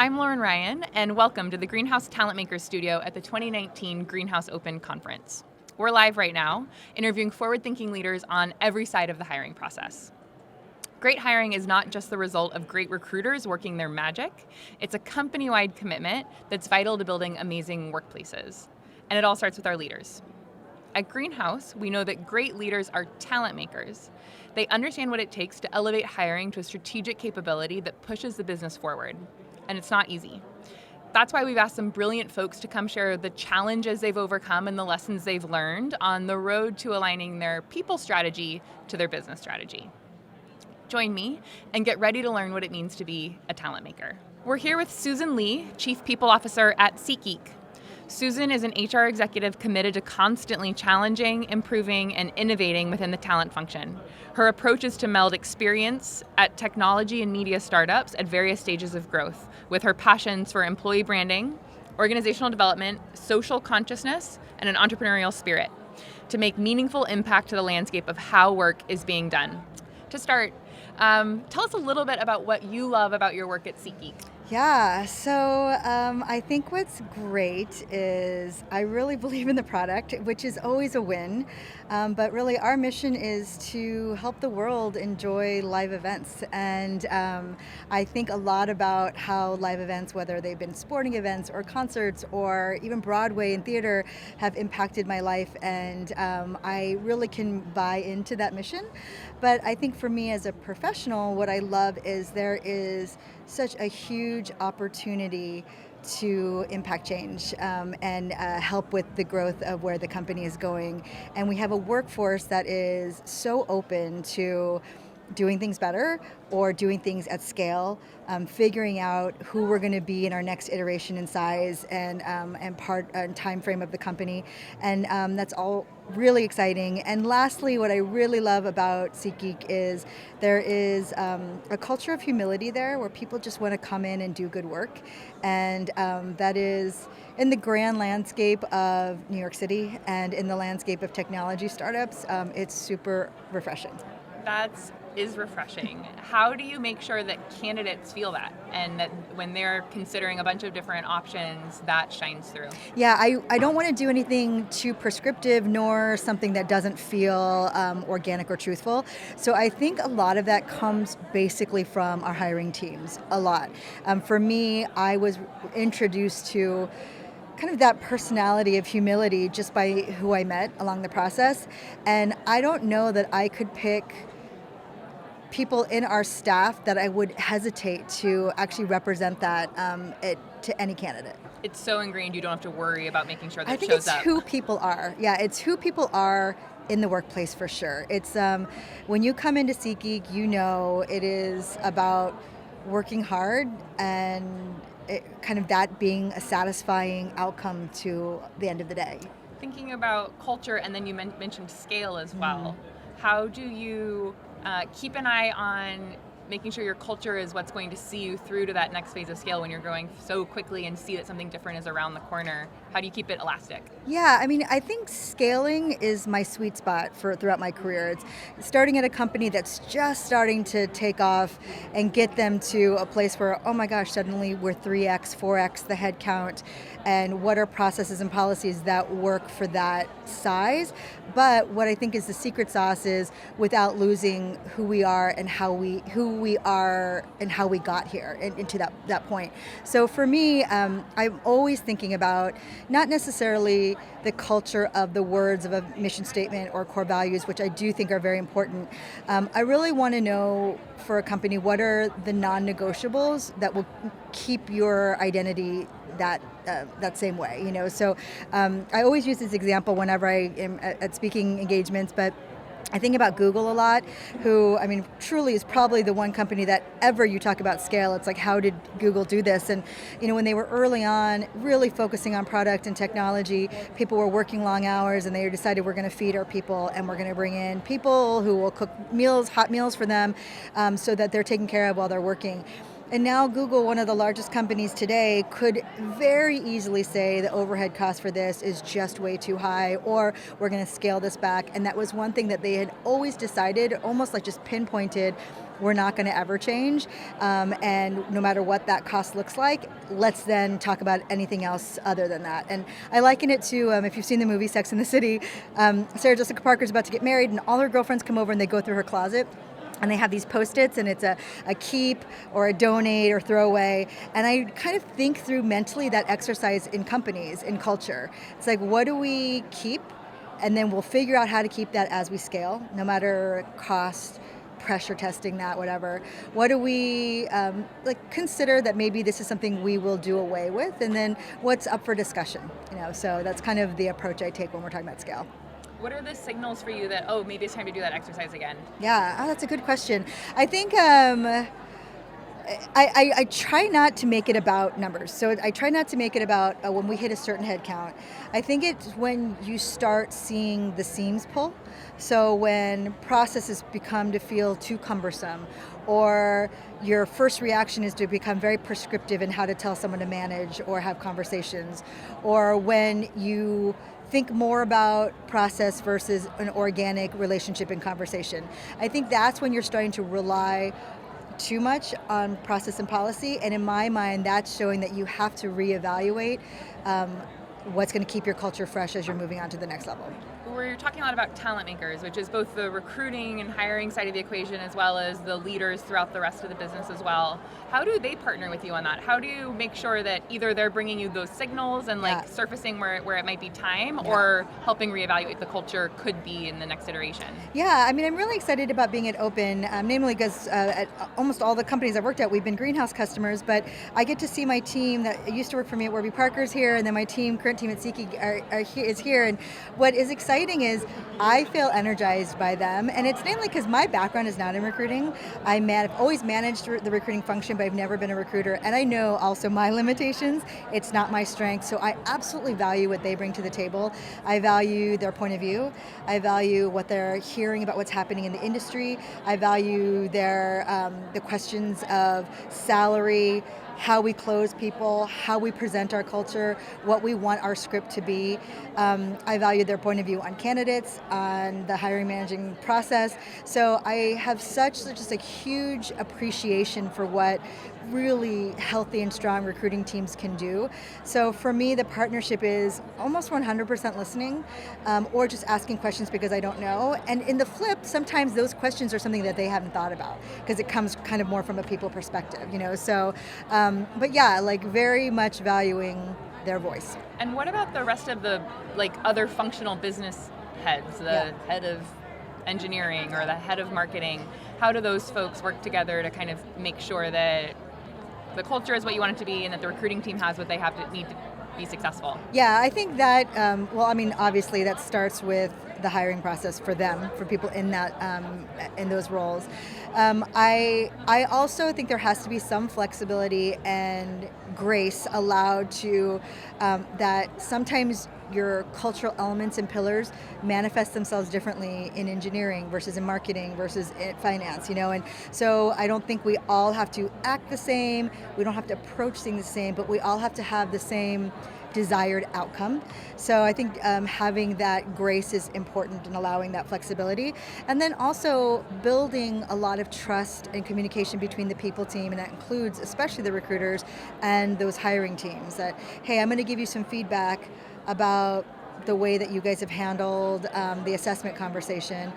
I'm Lauren Ryan, and welcome to the Greenhouse Talent Makers Studio at the 2019 Greenhouse Open Conference. We're live right now, interviewing forward-thinking leaders on every side of the hiring process. Great hiring is not just the result of great recruiters working their magic. It's a company-wide commitment that's vital to building amazing workplaces. And it all starts with our leaders. At Greenhouse, we know that great leaders are talent makers. They understand what it takes to elevate hiring to a strategic capability that pushes the business forward. And it's not easy. That's why we've asked some brilliant folks to come share the challenges they've overcome and the lessons they've learned on the road to aligning their people strategy to their business strategy. Join me and get ready to learn what it means to be a talent maker. We're here with Susan Lee, Chief People Officer at SeatGeek. Susan is an HR executive committed to constantly challenging, improving, and innovating within the talent function. Her approach is to meld experience at technology and media startups at various stages of growth, with her passions for employee branding, organizational development, social consciousness, and an entrepreneurial spirit to make meaningful impact to the landscape of how work is being done. To start, tell us a little bit about what you love about your work at SeatGeek. Yeah, so I think what's great is I really believe in the product, which is always a win. But really our mission is to help the world enjoy live events. And I think a lot about how live events, whether they've been sporting events or concerts or even Broadway and theater, have impacted my life. And I really can buy into that mission. But I think for me as a professional, what I love is there is such a huge opportunity to impact change and help with the growth of where the company is going. And we have a workforce that is so open to doing things better or doing things at scale, figuring out who we're going to be in our next iteration and size and part and time frame of the company. And that's all really exciting. And lastly, what I really love about SeatGeek is there is a culture of humility there where people just want to come in and do good work. And that is in the grand landscape of New York City and in the landscape of technology startups, it's super refreshing. That is refreshing. How do you make sure that candidates feel that and that when they're considering a bunch of different options, that shines through? Yeah, I don't want to do anything too prescriptive nor something that doesn't feel organic or truthful. So I think a lot of that comes basically from our hiring teams, a lot. For me, I was introduced to kind of that personality of humility just by who I met along the process. And I don't know that I could pick people in our staff that I would hesitate to actually represent that to any candidate. It's so ingrained you don't have to worry about making sure that I it think shows it's up. who people are. Yeah, it's who people are in the workplace for sure. It's when you come into SeatGeek, you know it is about working hard and kind of that being a satisfying outcome to the end of the day. Thinking about culture, and then you mentioned scale as well. How do you keep an eye on making sure your culture is what's going to see you through to that next phase of scale when you're growing so quickly and see that something different is around the corner? How do you keep it elastic? Yeah, I mean, I think scaling is my sweet spot throughout my career. It's starting at a company that's just starting to take off and get them to a place where, oh my gosh, suddenly we're 3x, 4x the head count, and what are processes and policies that work for that size. But what I think is the secret sauce is without losing who we are and how we got here and into that point. So for me, I'm always thinking about not necessarily the culture of the words of a mission statement or core values, which I do think are very important. I really want to know for a company what are the non-negotiables that will keep your identity that same way, you know. So I always use this example whenever I am at speaking engagements, but I think about Google a lot, who, I mean, truly is probably the one company that ever you talk about scale, it's like, how did Google do this? And, you know, when they were early on really focusing on product and technology, people were working long hours and they decided we're going to feed our people and we're going to bring in people who will cook meals, hot meals for them so that they're taken care of while they're working. And now Google, one of the largest companies today, could very easily say the overhead cost for this is just way too high, or we're going to scale this back. And that was one thing that they had always decided, almost like just pinpointed, we're not going to ever change. And no matter what that cost looks like, let's then talk about anything else other than that. And I liken it to, if you've seen the movie Sex and the City, Sarah Jessica Parker's about to get married and all her girlfriends come over and they go through her closet. And they have these Post-its, and it's a keep or a donate or throw away. And I kind of think through mentally that exercise in companies, in culture. It's like, what do we keep? And then we'll figure out how to keep that as we scale, no matter cost, pressure testing that, whatever. What do we consider that maybe this is something we will do away with? And then what's up for discussion? So that's kind of the approach I take when we're talking about scale. What are the signals for you that, maybe it's time to do that exercise again? Yeah, that's a good question. I think I try not to make it about numbers. So I try not to make it about when we hit a certain head count. I think it's when you start seeing the seams pull. So when processes become to feel too cumbersome, or your first reaction is to become very prescriptive in how to tell someone to manage or have conversations, or when you think more about process versus an organic relationship and conversation. I think that's when you're starting to rely too much on process and policy, and in my mind, that's showing that you have to reevaluate what's going to keep your culture fresh as you're moving on to the next level. We're talking a lot about talent makers, which is both the recruiting and hiring side of the equation as well as the leaders throughout the rest of the business as well. How do they partner with you on that? How do you make sure that either they're bringing you those signals and surfacing where it might be time, or helping reevaluate the culture could be in the next iteration? Yeah, I mean, I'm really excited about being at Open, namely because at almost all the companies I've worked at, we've been Greenhouse customers, but I get to see my team that used to work for me at Warby Parker's here, and then my current team at SeatGeek is here. And what is exciting is I feel energized by them, and it's namely because my background is not in recruiting. I've always managed the recruiting function, but I've never been a recruiter, and I know also my limitations. It's not my strength, so I absolutely value what they bring to the table. I value their point of view. I value what they're hearing about what's happening in the industry. I value their the questions of salary, how we close people, how we present our culture, what we want our script to be. I value their point of view on candidates, on the hiring managing process. So I have such just a huge appreciation for what really healthy and strong recruiting teams can do. So for me, the partnership is almost 100% listening, or just asking questions because I don't know. And in the flip, sometimes those questions are something that they haven't thought about because it comes kind of more from a people perspective, So, but yeah, very much valuing their voice. And what about the rest of the other functional business heads, the head of engineering or the head of marketing? How do those folks work together to kind of make sure that the culture is what you want it to be and that the recruiting team has what they need to be successful? Yeah, I think that, obviously that starts with the hiring process for them, for people in that in those roles. I also think there has to be some flexibility and grace allowed to that sometimes your cultural elements and pillars manifest themselves differently in engineering versus in marketing versus in finance, and so I don't think we all have to act the same, we don't have to approach things the same, but we all have to have the same desired outcome. So I think having that grace is important in allowing that flexibility. And then also building a lot of trust and communication between the people team, and that includes especially the recruiters and those hiring teams, that, hey, I'm going to give you some feedback about the way that you guys have handled the assessment conversation.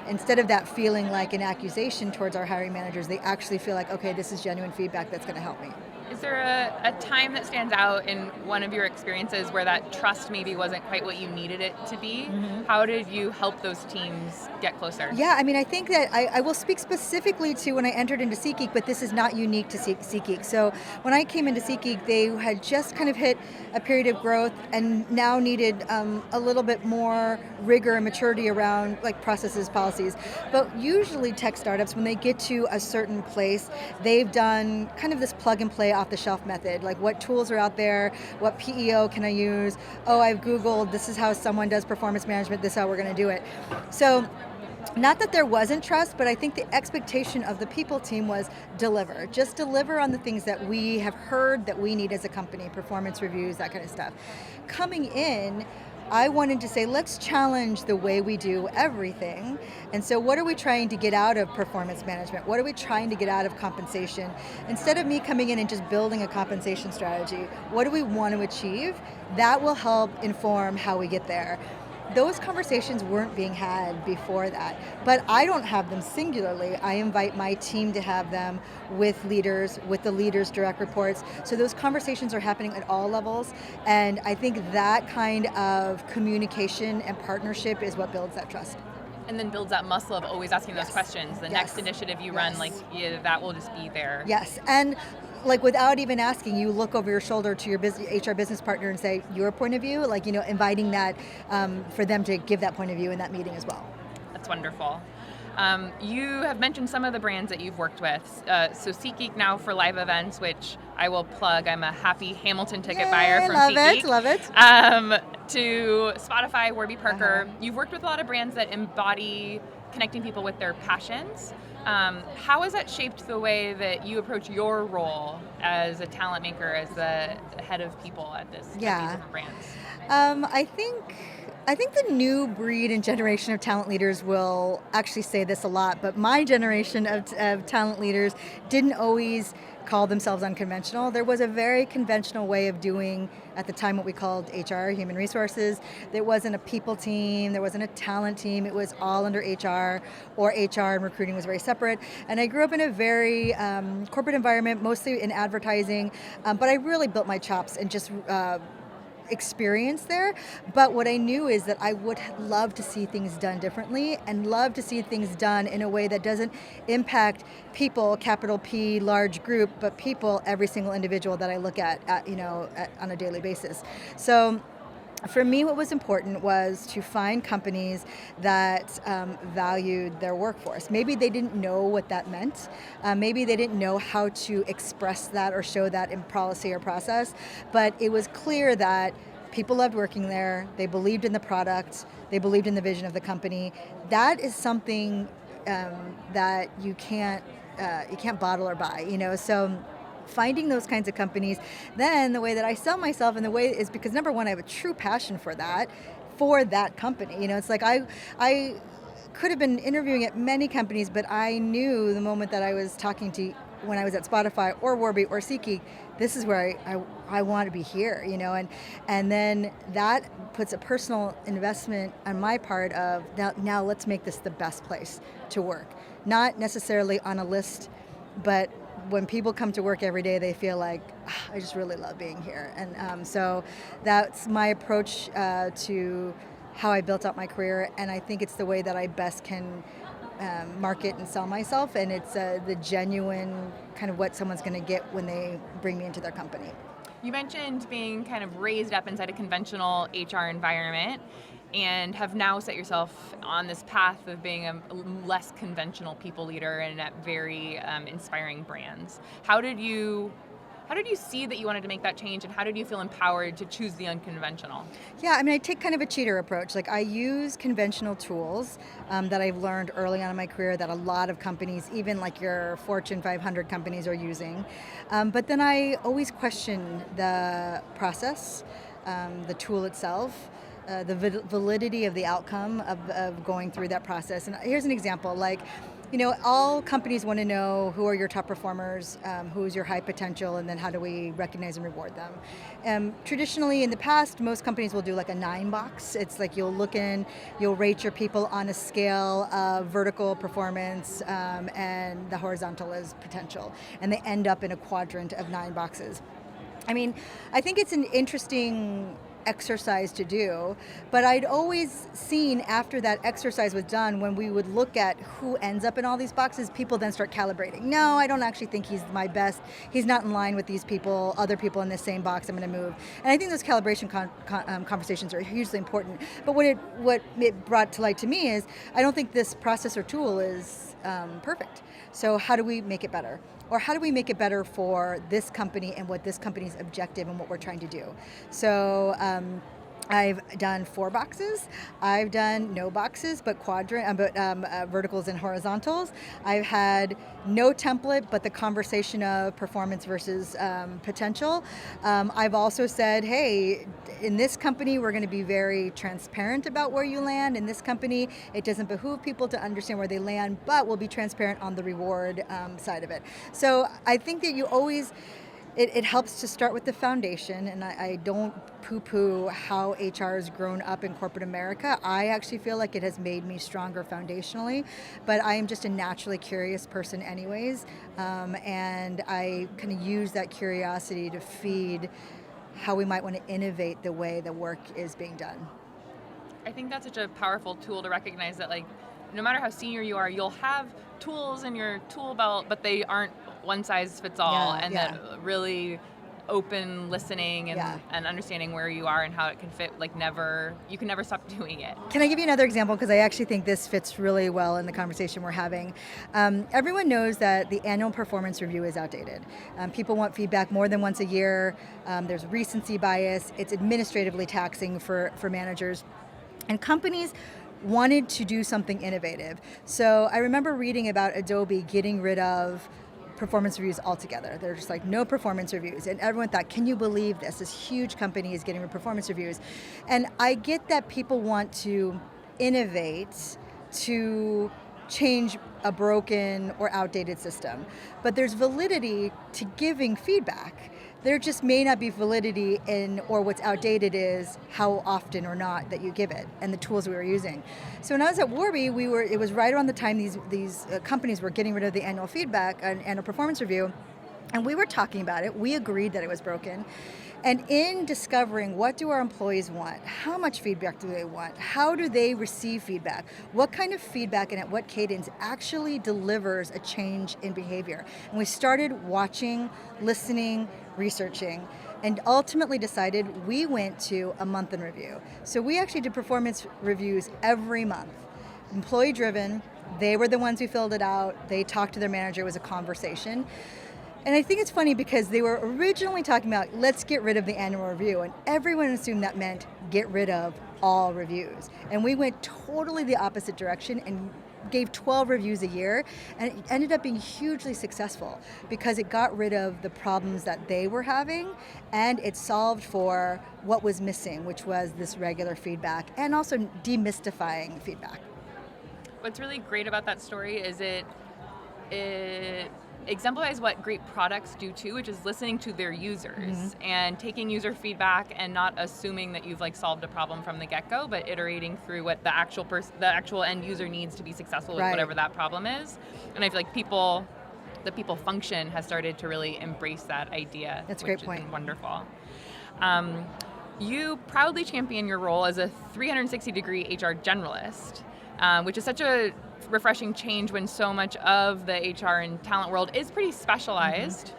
Instead of that feeling like an accusation towards our hiring managers, they actually feel like, okay, this is genuine feedback that's going to help me. Is there a time that stands out in one of your experiences where that trust maybe wasn't quite what you needed it to be? Mm-hmm. How did you help those teams get closer? Yeah, I mean, I think that I will speak specifically to when I entered into SeatGeek, but this is not unique to SeatGeek. So when I came into SeatGeek, they had just kind of hit a period of growth and now needed a little bit more rigor and maturity around processes, policies. But usually tech startups, when they get to a certain place, they've done kind of this plug and play off-the-shelf method, like what tools are out there, what PEO can I use, I've Googled, this is how someone does performance management, this is how we're going to do it. So Not that there wasn't trust, but I think the expectation of the people team was deliver. Just deliver on the things that we have heard that we need as a company, performance reviews, that kind of stuff. Coming in, I wanted to say, let's challenge the way we do everything. And so what are we trying to get out of performance management? What are we trying to get out of compensation? Instead of me coming in and just building a compensation strategy, what do we want to achieve? That will help inform how we get there. Those conversations weren't being had before that, but I don't have them singularly. I invite my team to have them with leaders, with the leaders' direct reports. So those conversations are happening at all levels, and I think that kind of communication and partnership is what builds that trust. And then builds that muscle of always asking those questions. The next initiative you run, that will just be there. Yes, and without even asking, you look over your shoulder to your HR business partner and say, your point of view, inviting that for them to give that point of view in that meeting as well. That's wonderful. You have mentioned some of the brands that you've worked with. So SeatGeek now for live events, which I will plug. I'm a happy Hamilton ticket buyer from SeatGeek. Love it. To Spotify, Warby Parker. You've worked with a lot of brands that embody connecting people with their passions. How has that shaped the way that you approach your role as a talent maker, as the head of people at these different brands? I think the new breed and generation of talent leaders will actually say this a lot, but my generation of talent leaders didn't always call themselves unconventional. There was a very conventional way of doing, at the time, what we called HR, human resources. There wasn't a people team, there wasn't a talent team, it was all under HR, or HR and recruiting was very separate. And I grew up in a very corporate environment, mostly in advertising, but I really built my chops and just experience there. But what I knew is that I would love to see things done differently and love to see things done in a way that doesn't impact people, capital P, large group, but people, every single individual that I look at on a daily basis. So for me, what was important was to find companies that valued their workforce. Maybe they didn't know what that meant. Maybe they didn't know how to express that or show that in policy or process. But it was clear that people loved working there. They believed in the product. They believed in the vision of the company. That is something that you can't bottle or buy. So finding those kinds of companies, then the way that I sell myself and the way is because number one, I have a true passion for that company. It's like I could have been interviewing at many companies, but I knew the moment that I was talking to, when I was at Spotify or Warby or SeatGeek, this is where I want to be here, and then that puts a personal investment on my part of now let's make this the best place to work. Not necessarily on a list, but when people come to work every day, they feel like, I just really love being here. And so that's my approach to how I built out my career. And I think it's the way that I best can market and sell myself. And it's the genuine kind of what someone's going to get when they bring me into their company. You mentioned being kind of raised up inside a conventional HR environment and have now set yourself on this path of being a less conventional people leader and at very inspiring brands. How did you see that you wanted to make that change, and how did you feel empowered to choose the unconventional? Yeah, I take kind of a cheater approach. I use conventional tools that I've learned early on in my career that a lot of companies, even like your Fortune 500 companies, are using. But then I always question the process, the tool itself, the validity of the outcome of going through that process. And here's an example, all companies want to know who are your top performers, who's your high potential, and then how do we recognize and reward them. Traditionally, in the past, most companies will do a 9 box. It's like you'll rate your people on a scale of vertical performance, and the horizontal is potential. And they end up in a quadrant of 9 boxes. I think it's an interesting exercise to do, but I'd always seen after that exercise was done, when we would look at who ends up in all these boxes, people then start calibrating. No, I don't actually think he's my best. He's not in line with these people, other people in the same box. I'm going to move. And I think those calibration conversations are hugely important. But what it brought to light to me is I don't think this process or tool is perfect. So how do we make it better? Or how do we make it better for this company and what this company's objective and what we're trying to do? So I've done 4 boxes. I've done no boxes, but verticals and horizontals. I've had no template, but the conversation of performance versus potential. I've also said, hey, in this company, we're going to be very transparent about where you land. In this company, it doesn't behoove people to understand where they land, but we'll be transparent on the reward side of it. So I think that you always, it helps to start with the foundation, and I don't poo-poo how HR has grown up in corporate America. I actually feel like it has made me stronger foundationally, but I am just a naturally curious person anyways, and I kind of use that curiosity to feed how we might want to innovate the way the work is being done. I think that's such a powerful tool to recognize that, like, no matter how senior you are, you'll have tools in your tool belt, but they aren't one size fits all, that really open listening and understanding where you are and how it can fit, you can never stop doing it. Can I give you another example? Because I actually think this fits really well in the conversation we're having. Everyone knows that the annual performance review is outdated. People want feedback more than once a year. There's recency bias. It's administratively taxing for managers. And companies wanted to do something innovative. So I remember reading about Adobe getting rid of performance reviews altogether. They're just like, no performance reviews. And everyone thought, can you believe this? This huge company is getting rid of performance reviews. And I get that people want to innovate to change a broken or outdated system. But there's validity to giving feedback. There just may not be validity in, or what's outdated is how often or not that you give it, and the tools we were using. So when I was at Warby, it was right around the time these companies were getting rid of the annual feedback and annual performance review, and we were talking about it. We agreed that it was broken. And in discovering what do our employees want, how much feedback do they want, how do they receive feedback, what kind of feedback and at what cadence actually delivers a change in behavior. And we started watching, listening, researching, and ultimately decided we went to a month in review. So we actually did performance reviews every month, employee driven. They were the ones who filled it out. They talked to their manager. It was a conversation. And I think it's funny because they were originally talking about, let's get rid of the annual review, and everyone assumed that meant get rid of all reviews. And we went totally the opposite direction and gave 12 reviews a year, and it ended up being hugely successful because it got rid of the problems that they were having, and it solved for what was missing, which was this regular feedback, and also demystifying feedback. What's really great about that story is it exemplifies what great products do too, which is listening to their users and taking user feedback and not assuming that you've solved a problem from the get-go, but iterating through what the actual end user needs to be successful with whatever that problem is. And I feel like the people function has started to really embrace that idea. That's a great point. Which is wonderful. You proudly champion your role as a 360-degree HR generalist, which is such a refreshing change when so much of the HR and talent world is pretty specialized.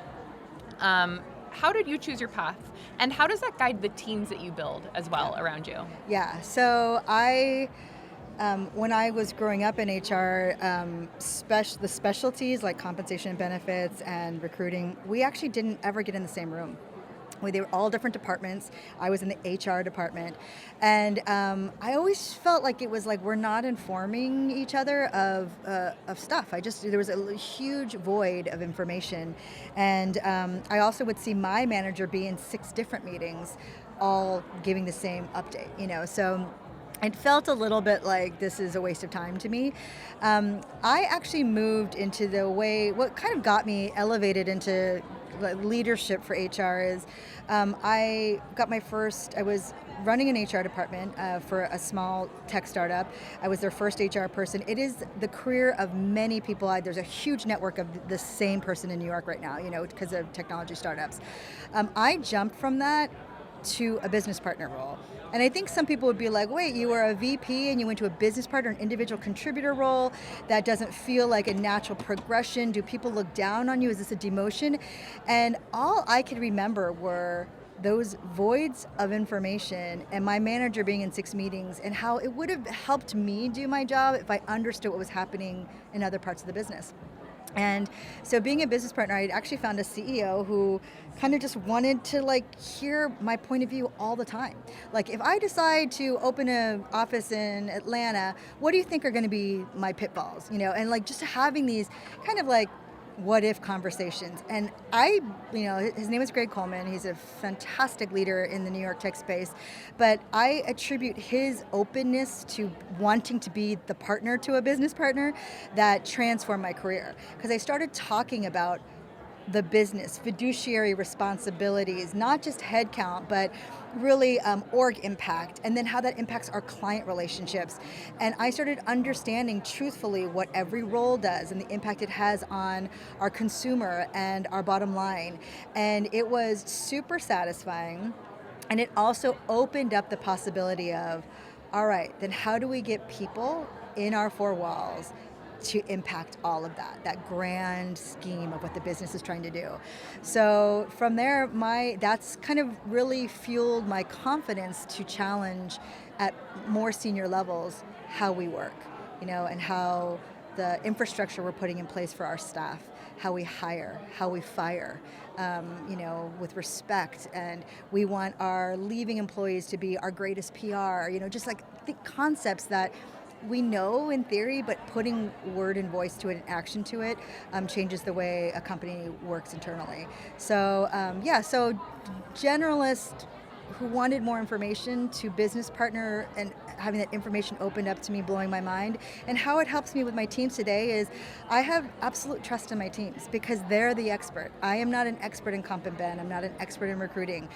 How did you choose your path? And how does that guide the teams that you build as well around you? Yeah, so when I was growing up in HR, the specialties like compensation and benefits and recruiting, we actually didn't ever get in the same room. They were all different departments. I was in the HR department. And I always felt like it was like we're not informing each other of stuff. There was a huge void of information. And I also would see my manager be in 6 different meetings, all giving the same update, so it felt a little bit like this is a waste of time to me. I actually moved into what kind of got me elevated into leadership for HR is I was running an HR department for a small tech startup. I was their first HR person. It is the career of many people. There's a huge network of the same person in New York right now, because of technology startups. I jumped from that to a business partner role. And I think some people would be like, wait, you were a VP and you went to a business partner, an individual contributor role? That doesn't feel like a natural progression. Do people look down on you? Is this a demotion? And all I could remember were those voids of information and my manager being in 6 meetings and how it would have helped me do my job if I understood what was happening in other parts of the business. And so being a business partner, I actually found a CEO who kind of just wanted to like hear my point of view all the time. Like if I decide to open an office in Atlanta, what do you think are going to be my pitfalls? And like just having these kind of like what if conversations. And his name is Greg Coleman. He's a fantastic leader in the New York tech space. But I attribute his openness to wanting to be the partner to a business partner that transformed my career. Because I started talking about the business, fiduciary responsibilities, not just headcount, but really org impact, and then how that impacts our client relationships. And I started understanding truthfully what every role does and the impact it has on our consumer and our bottom line. And it was super satisfying. And it also opened up the possibility of, all right, then how do we get people in our four walls to impact all of that grand scheme of what the business is trying to do. So from there, that's kind of really fueled my confidence to challenge at more senior levels how we work, and how the infrastructure we're putting in place for our staff, how we hire, how we fire, with respect. And we want our leaving employees to be our greatest PR, just like the concepts that we know in theory, but putting word and voice to it and action to it changes the way a company works internally. So so generalist who wanted more information to business partner, and having that information opened up to me, blowing my mind. And how it helps me with my teams today is I have absolute trust in my teams because they're the expert. I am not an expert in comp and ben. I'm not an expert in recruiting.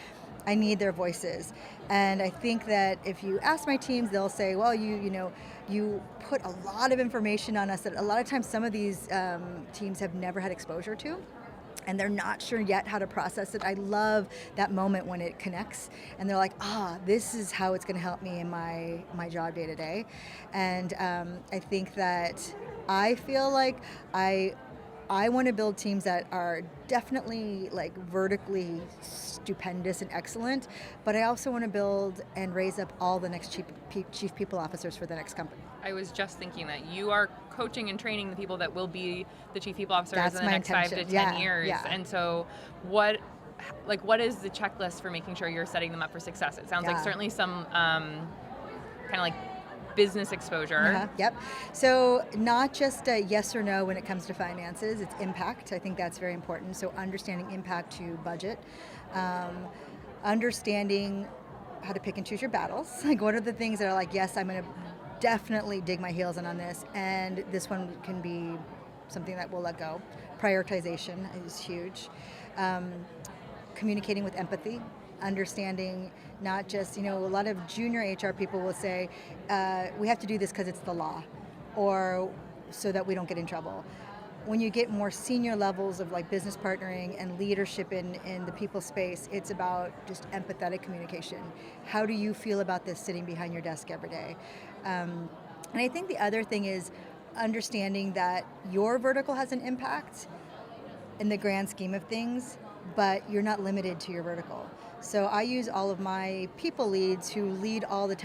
I need their voices. And I think that if you ask my teams, they'll say, well, you put a lot of information on us that a lot of times some of these teams have never had exposure to, and they're not sure yet how to process it. I love that moment when it connects and they're like, this is how it's going to help me in my job day to day. And I think that I feel like I want to build teams that are definitely like vertically stupendous and excellent, but I also want to build and raise up all the next chief people officers for the next company. I was just thinking that you are coaching and training the people that will be the chief people officers That's in the next intention. 5 to 10 years. Yeah. And so what is the checklist for making sure you're setting them up for success? It sounds like certainly some kind of like business exposure. Yep. So not just a yes or no when it comes to finances, it's impact. I think that's very important. So understanding impact to budget, understanding how to pick and choose your battles. Like what are the things that are like, yes, I'm going to definitely dig my heels in on this, and this one can be something that we'll let go. Prioritization is huge. Communicating with empathy, understanding not just, a lot of junior HR people will say, we have to do this because it's the law, or so that we don't get in trouble. When you get more senior levels of like business partnering and leadership in the people space, it's about just empathetic communication. How do you feel about this sitting behind your desk every day? And I think the other thing is understanding that your vertical has an impact in the grand scheme of things, but you're not limited to your vertical. So I use all of my people leads who lead all the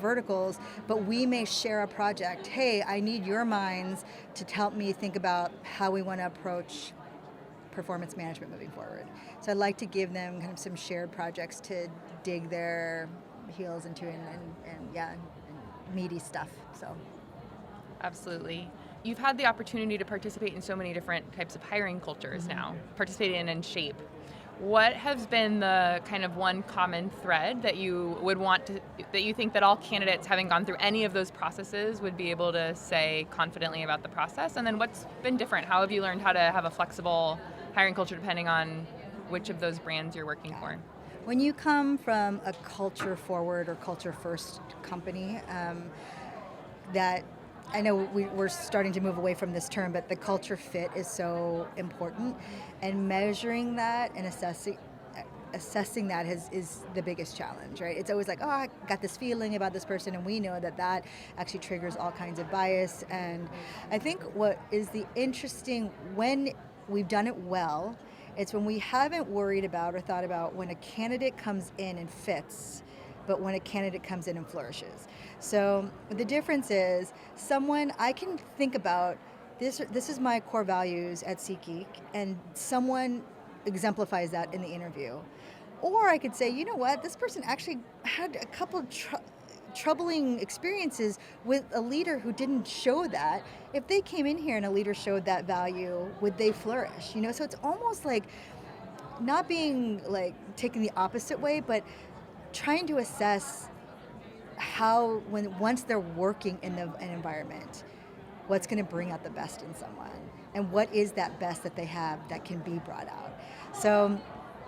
verticals, but we may share a project. Hey, I need your minds to help me think about how we want to approach performance management moving forward. So I'd like to give them kind of some shared projects to dig their heels into and meaty stuff. So Absolutely. You've had the opportunity to participate in so many different types of hiring cultures now, participate in and shape. What has been the kind of one common thread that you would that you think that all candidates having gone through any of those processes would be able to say confidently about the process? And then what's been different? How have you learned how to have a flexible hiring culture depending on which of those brands you're working for? When you come from a culture forward or culture first company, that I know we're starting to move away from this term, but the culture fit is so important, and measuring that and assessing that is the biggest challenge, right? It's always like, oh, I got this feeling about this person, and we know that actually triggers all kinds of bias. And I think what is the interesting, when we've done it well, it's when we haven't worried about or thought about when a candidate comes in and fits, but when a candidate comes in and flourishes. So the difference is I can think about this is my core values at SeatGeek, and someone exemplifies that in the interview. Or I could say, you know what, this person actually had a couple troubling experiences with a leader who didn't show that. If they came in here and a leader showed that value, would they flourish? So it's almost like not being like taking the opposite way, but trying to assess how once they're working in an environment, what's going to bring out the best in someone, and what is that best that they have that can be brought out. So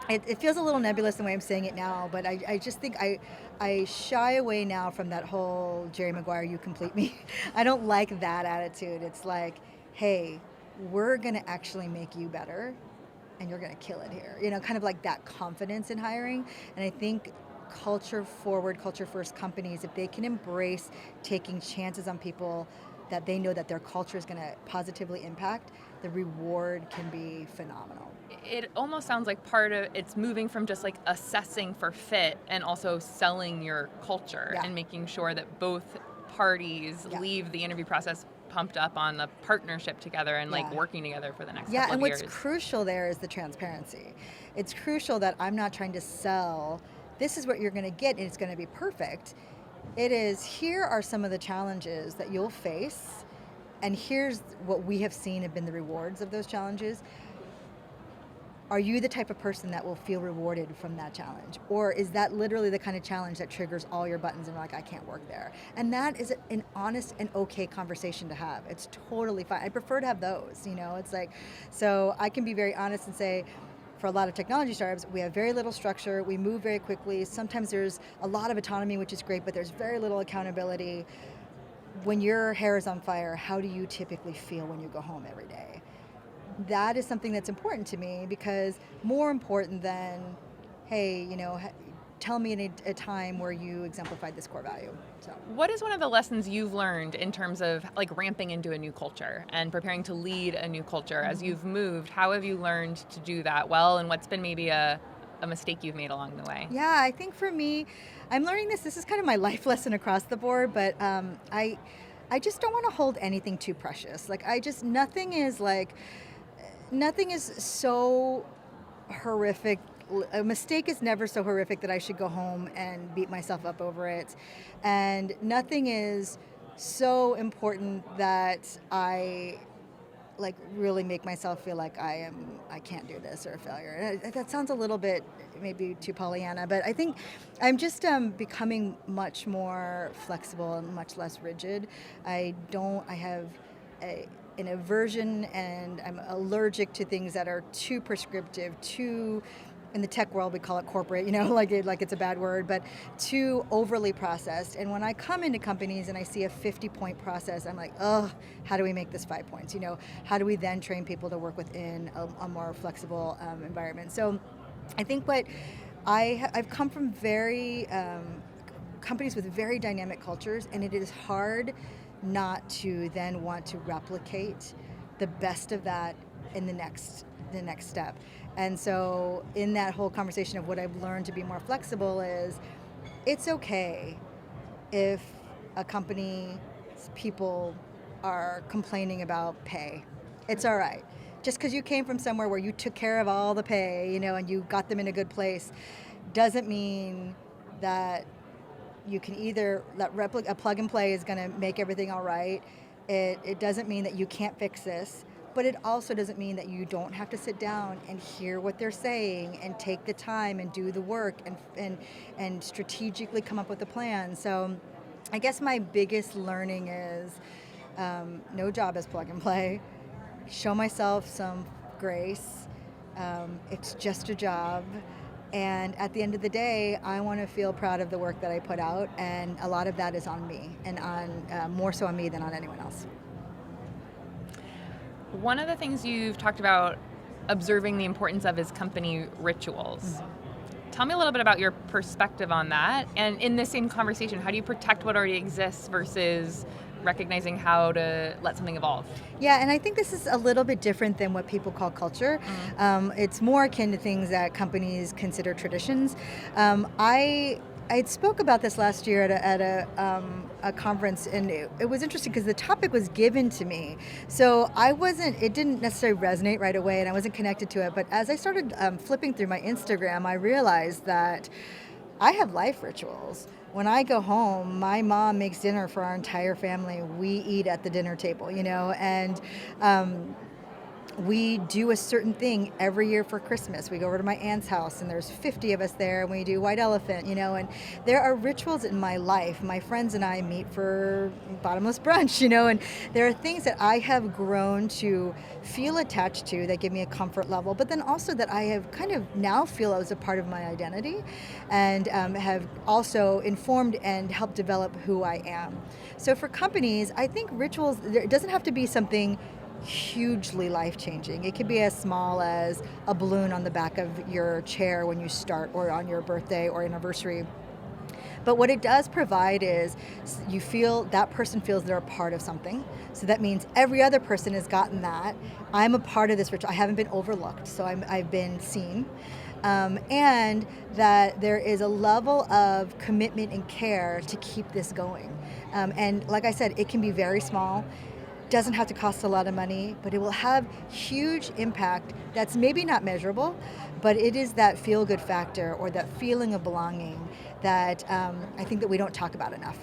it feels a little nebulous the way I'm saying it now, but I just think I shy away now from that whole Jerry Maguire, you complete me. I don't like that attitude. It's like, hey, we're going to actually make you better, and you're going to kill it here. Kind of like that confidence in hiring. And I think culture forward, culture first companies, if they can embrace taking chances on people that they know that their culture is going to positively impact, the reward can be phenomenal. It almost sounds like part of it's moving from just like assessing for fit and also selling your culture and making sure that both parties leave the interview process pumped up on the partnership together and like working together for the next couple of years. And what's crucial there is the transparency. It's crucial that I'm not trying to sell, this is what you're going to get and it's going to be perfect. It is, here are some of the challenges that you'll face, and here's what we have seen have been the rewards of those challenges. Are you the type of person that will feel rewarded from that challenge? Or is that literally the kind of challenge that triggers all your buttons and you're like, I can't work there? And that is an honest and okay conversation to have. It's totally fine. I prefer to have those, it's like, so I can be very honest and say, for a lot of technology startups, we have very little structure, we move very quickly, sometimes there's a lot of autonomy, which is great, but there's very little accountability. When your hair is on fire, how do you typically feel when you go home every day? That is something that's important to me, because more important than, hey, tell me in a time where you exemplified this core value. So, what is one of the lessons you've learned in terms of like ramping into a new culture and preparing to lead a new culture as you've moved? How have you learned to do that well, and what's been maybe a mistake you've made along the way? Yeah, I think for me, I'm learning this. This is kind of my life lesson across the board, but I just don't want to hold anything too precious. Like nothing is so horrific. A mistake is never so horrific that I should go home and beat myself up over it. And nothing is so important that I really make myself feel like I can't do this, or a failure. And that sounds a little bit maybe too Pollyanna, but I think I'm just becoming much more flexible and much less rigid. I have an aversion, and I'm allergic to things that are too prescriptive, too, in the tech world we call it corporate, like it's a bad word, but too overly processed. And when I come into companies and I see a 50-point process, I'm like, oh, how do we make this 5 points? How do we then train people to work within a more flexible environment? So I think what I've come from very companies with very dynamic cultures, and it is hard not to then want to replicate the best of that in the next step. And so in that whole conversation of what I've learned to be more flexible is, it's okay if a company's people are complaining about pay. It's all right. Just because you came from somewhere where you took care of all the pay, and you got them in a good place, doesn't mean that you can either, a plug and play is going to make everything all right. It doesn't mean that you can't fix this, but it also doesn't mean that you don't have to sit down and hear what they're saying and take the time and do the work and strategically come up with a plan. So I guess my biggest learning is no job is plug and play. Show myself some grace. It's just a job. And at the end of the day, I want to feel proud of the work that I put out, and a lot of that is on me, and more so on me than on anyone else. One of the things you've talked about observing the importance of is company rituals. Mm-hmm. Tell me a little bit about your perspective on that. And in the same conversation, how do you protect what already exists versus recognizing how to let something evolve? Yeah, and I think this is a little bit different than what people call culture. It's more akin to things that companies consider traditions. I I spoke about this last year at a conference, and it was interesting because the topic was given to me. So it didn't necessarily resonate right away, and I wasn't connected to it. But as I started flipping through my Instagram, I realized that I have life rituals. When I go home, my mom makes dinner for our entire family. We eat at the dinner table, and we do a certain thing every year for Christmas. We go over to my aunt's house, and there's 50 of us there, and we do white elephant, and there are rituals in my life. My friends and I meet for bottomless brunch, and there are things that I have grown to feel attached to that give me a comfort level, but then also that I have kind of now feel as a part of my identity, and have also informed and helped develop who I am. So for companies, I think rituals, it doesn't have to be something hugely life-changing. It could be as small as a balloon on the back of your chair when you start, or on your birthday or anniversary. But what it does provide is that person feels they're a part of something. So that means every other person has gotten that. I'm a part of this ritual. I haven't been overlooked, so I've been seen. And that there is a level of commitment and care to keep this going. And like I said, it can be very small. Doesn't have to cost a lot of money, but it will have huge impact that's maybe not measurable, but it is that feel-good factor, or that feeling of belonging that I think that we don't talk about enough.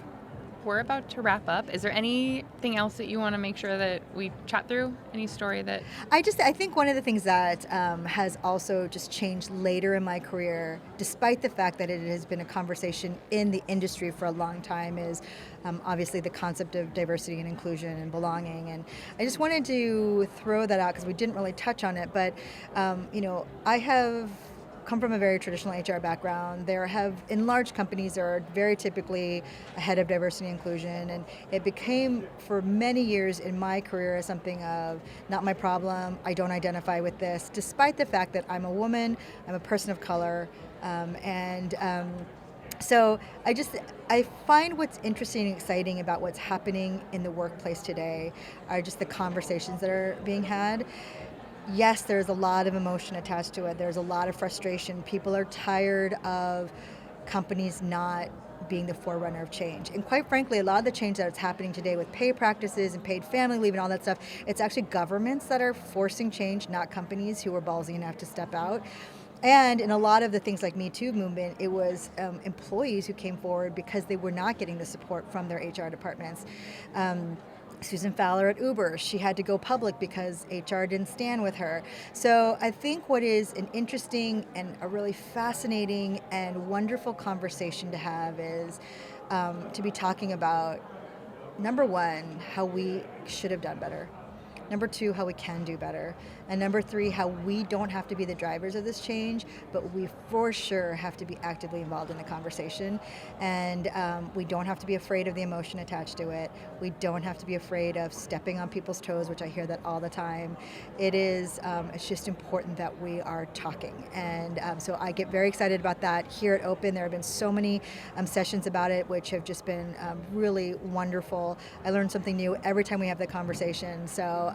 We're about to wrap up. Is there anything else that you want to make sure that we chat through? Any story that... I think one of the things that has also just changed later in my career, despite the fact that it has been a conversation in the industry for a long time, is obviously the concept of diversity and inclusion and belonging. And I just wanted to throw that out because we didn't really touch on it. But, I have come from a very traditional HR background. In large companies, there are very typically a head of diversity and inclusion, and it became for many years in my career something of not my problem, I don't identify with this, despite the fact that I'm a woman, I'm a person of color, so I find what's interesting and exciting about what's happening in the workplace today are just the conversations that are being had. Yes, there's a lot of emotion attached to it. There's a lot of frustration. People are tired of companies not being the forerunner of change. And quite frankly, a lot of the change that's happening today with pay practices and paid family leave and all that stuff, it's actually governments that are forcing change, not companies who are ballsy enough to step out. And in a lot of the things like Me Too movement, it was employees who came forward because they were not getting the support from their HR departments. Susan Fowler at Uber, she had to go public because HR didn't stand with her. So I think what is an interesting and a really fascinating and wonderful conversation to have is to be talking about, number one, how we should have done better. Number two, how we can do better. And number three, how we don't have to be the drivers of this change, but we for sure have to be actively involved in the conversation. And we don't have to be afraid of the emotion attached to it. We don't have to be afraid of stepping on people's toes, which I hear that all the time. It's just important that we are talking. And so I get very excited about that. Here at Open, there have been so many sessions about it, which have just been really wonderful. I learn something new every time we have the conversation. So,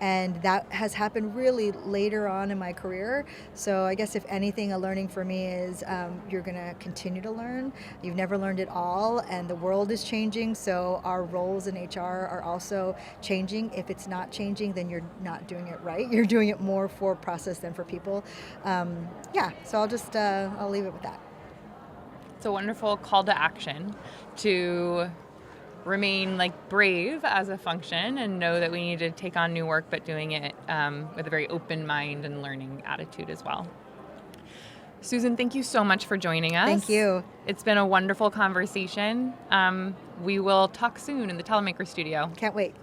and that has happened really later on in my career. So I guess if anything, a learning for me is you're going to continue to learn. You've never learned it all, and the world is changing. So our roles in HR are also changing. If it's not changing, then you're not doing it right. You're doing it more for process than for people. So I'll leave it with that. It's a wonderful call to action to remain brave as a function and know that we need to take on new work, but doing it with a very open mind and learning attitude as well. Susan, thank you so much for joining us. Thank you. It's been a wonderful conversation. We will talk soon in the Telemaker studio. Can't wait.